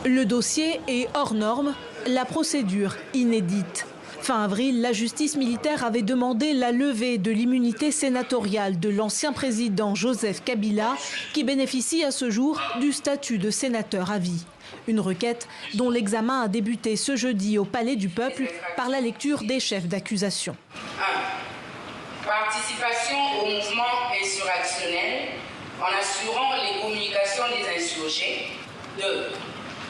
Le dossier est hors norme, la procédure inédite. Fin avril, la justice militaire avait demandé la levée de l'immunité sénatoriale de l'ancien président Joseph Kabila, qui bénéficie à ce jour du statut de sénateur à vie. Une requête dont l'examen a débuté ce jeudi au Palais du Peuple par la lecture des chefs d'accusation. 1. Participation au mouvement insurrectionnel en assurant les communications des insurgés. 2.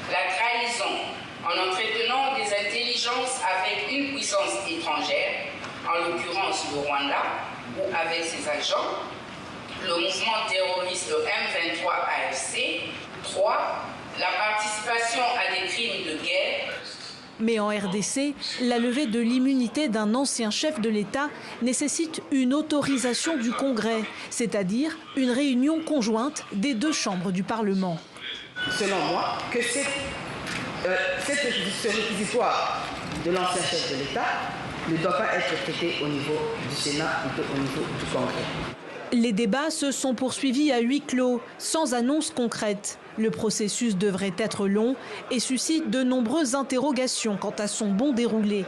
La trahison en entretenant des intelligences avec une puissance étrangère, en l'occurrence le Rwanda, ou avec ses agents, le mouvement terroriste M23 AFC. 3. La participation à des crimes de guerre. Mais en RDC, la levée de l'immunité d'un ancien chef de l'État nécessite une autorisation du Congrès, c'est-à-dire une réunion conjointe des deux chambres du Parlement. Selon moi, que ce réquisitoire de l'ancien chef de l'État ne doit pas être traité au niveau du Sénat, plutôt au niveau du Congrès. Les débats se sont poursuivis à huis clos, sans annonce concrète. Le processus devrait être long et suscite de nombreuses interrogations quant à son bon déroulé.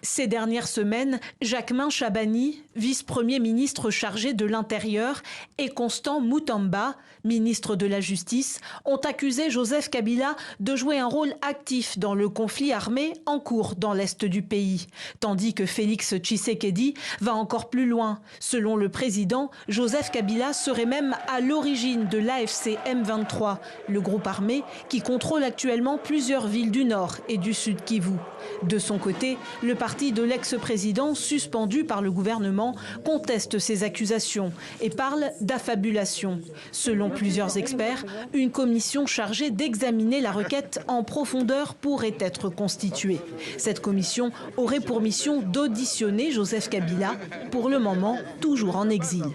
Ces dernières semaines, Jacquemain Chabani, vice-premier ministre chargé de l'Intérieur, et Constant Moutamba, ministre de la Justice, ont accusé Joseph Kabila de jouer un rôle actif dans le conflit armé en cours dans l'est du pays. Tandis que Félix Tshisekedi va encore plus loin. Selon le président, Joseph Kabila serait même à l'origine de l'AFC M23, le groupe armé qui contrôle actuellement plusieurs villes du nord et du sud Kivu. De son côté, le parti de l'ex-président, suspendu par le gouvernement, conteste ces accusations et parle d'affabulation. Selon plusieurs experts, une commission chargée d'examiner la requête en profondeur pourrait être constituée. Cette commission aurait pour mission d'auditionner Joseph Kabila, pour le moment toujours en exil.